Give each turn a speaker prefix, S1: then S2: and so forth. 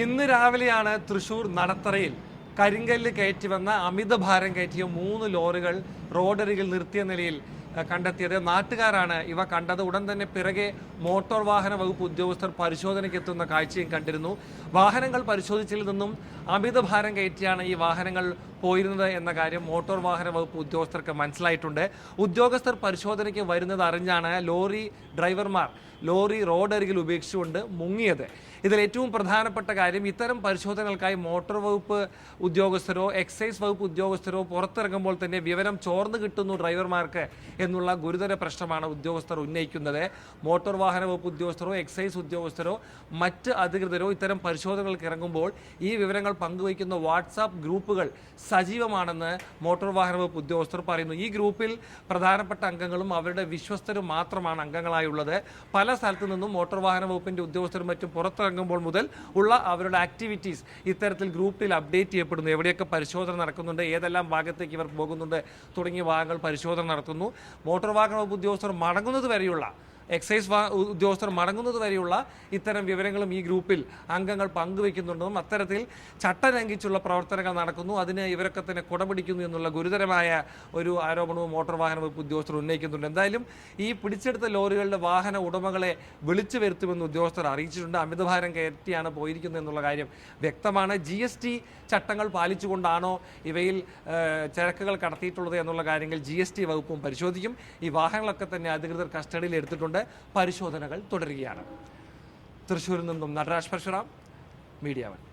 S1: ഇന്ന് രാവിലെയാണ് തൃശൂർ നടത്തറയിൽ കരിങ്കല്ല് കയറ്റി വന്ന അമിതഭാരം കയറ്റിയ 3 ലോറികൾ റോഡരികിൽ നിർത്തിയ നിലയിൽ കണ്ടെത്തിയത്. നാട്ടുകാരാണ് ഇവ കണ്ടത്. ഉടൻ തന്നെ പിറകെ മോട്ടോർ വാഹന വകുപ്പ് ഉദ്യോഗസ്ഥർ പരിശോധനയ്ക്ക് എത്തുന്ന കാഴ്ചയും കണ്ടിരുന്നു. വാഹനങ്ങൾ പരിശോധിച്ചതിൽ നിന്നും അമിതഭാരം കയറ്റിയാണ് ഈ വാഹനങ്ങൾ പോയിരുന്നത് എന്ന കാര്യം മോട്ടോർ വാഹന വകുപ്പ് ഉദ്യോഗസ്ഥർക്ക് മനസ്സിലായിട്ടുണ്ട്. ഉദ്യോഗസ്ഥർ പരിശോധനയ്ക്ക് വരുന്നത് അറിഞ്ഞാണ് ലോറി ഡ്രൈവർമാർ ലോറി റോഡരികിൽ ഉപേക്ഷിച്ചുകൊണ്ട് മുങ്ങിയത്. ഇതിൽ ഏറ്റവും പ്രധാനപ്പെട്ട കാര്യം, ഇത്തരം പരിശോധനകൾക്കായി മോട്ടോർ വകുപ്പ് ഉദ്യോഗസ്ഥരോ എക്സൈസ് വകുപ്പ് ഉദ്യോഗസ്ഥരോ പുറത്തിറങ്ങുമ്പോൾ തന്നെ വിവരം ചോർന്നു കിട്ടുന്നു ഡ്രൈവർമാർക്ക് എന്നുള്ള ഗുരുതര പ്രശ്നമാണ് ഉദ്യോഗസ്ഥർ ഉന്നയിക്കുന്നത്. മോട്ടോർ വാഹന വകുപ്പ് ഉദ്യോഗസ്ഥരോ എക്സൈസ് ഉദ്യോഗസ്ഥരോ മറ്റ് അധികൃതരോ ഇത്തരം പരിശോധനകൾക്ക് ഇറങ്ങുമ്പോൾ ഈ വിവരങ്ങൾ പങ്കുവയ്ക്കുന്ന വാട്സാപ്പ് ഗ്രൂപ്പുകൾ സജീവമാണെന്ന് മോട്ടോർ വാഹന വകുപ്പ് ഉദ്യോഗസ്ഥർ പറയുന്നു. ഈ ഗ്രൂപ്പിൽ പ്രധാനപ്പെട്ട അംഗങ്ങളും അവരുടെ വിശ്വസ്തരും മാത്രമാണ് അംഗങ്ങളായുള്ളത്. പല സ്ഥലത്തു നിന്നും മോട്ടോർ വാഹന വകുപ്പിന്റെ ഉദ്യോഗസ്ഥരും മറ്റും പുറത്തിറങ്ങുമ്പോൾ മുതൽ ഉള്ള അവരുടെ ആക്ടിവിറ്റീസ് ഇത്തരത്തിൽ ഗ്രൂപ്പിൽ അപ്ഡേറ്റ് ചെയ്യപ്പെടുന്നു. എവിടെയൊക്കെ പരിശോധന നടക്കുന്നുണ്ട്, ഏതെല്ലാം ഭാഗത്തേക്ക് ഇവർ പോകുന്നുണ്ട് തുടങ്ങിയ ഭാഗങ്ങൾ പരിശോധന നടത്തുന്നു. മോട്ടോർ വാഹന വകുപ്പ് ഉദ്യോഗസ്ഥർ മടങ്ങുന്നത് വരെയുള്ള എക്സൈസ് ഉദ്യോഗസ്ഥർ മടങ്ങുന്നത് വരെയുള്ള ഇത്തരം വിവരങ്ങളും ഈ ഗ്രൂപ്പിൽ അംഗങ്ങൾ പങ്കുവയ്ക്കുന്നുണ്ടെന്നും അത്തരത്തിൽ ചട്ടം ലംഘിച്ചുള്ള പ്രവർത്തനങ്ങൾ നടക്കുന്നു, അതിന് ഇവരൊക്കെ തന്നെ കുടപിടിക്കുന്നു എന്നുള്ള ഗുരുതരമായ ഒരു ആരോപണവും മോട്ടോർ വാഹന വകുപ്പ് ഉദ്യോഗസ്ഥർ ഉന്നയിക്കുന്നുണ്ട്. എന്തായാലും ഈ പിടിച്ചെടുത്ത ലോറികളുടെ വാഹന ഉടമകളെ വിളിച്ചു വരുത്തുമെന്ന് ഉദ്യോഗസ്ഥർ അറിയിച്ചിട്ടുണ്ട്. അമിതഭാരം കയറ്റിയാണ് പോയിരിക്കുന്നത് എന്നുള്ള കാര്യം വ്യക്തമാണ്. GST ചട്ടങ്ങൾ പാലിച്ചുകൊണ്ടാണോ ഇവയിൽ ചരക്കുകൾ കടത്തിയിട്ടുള്ളത് എന്നുള്ള കാര്യങ്ങൾ GST വകുപ്പും പരിശോധിക്കും. ഈ വാഹനങ്ങളൊക്കെ തന്നെ അധികൃതർ കസ്റ്റഡിയിൽ എടുത്തിട്ടുണ്ട്. പരിശോധനകൾ തുടരുകയാണ്. തൃശ്ശൂരിൽ നിന്നും നടരാജ് പരശുറാം, മീഡിയ 1.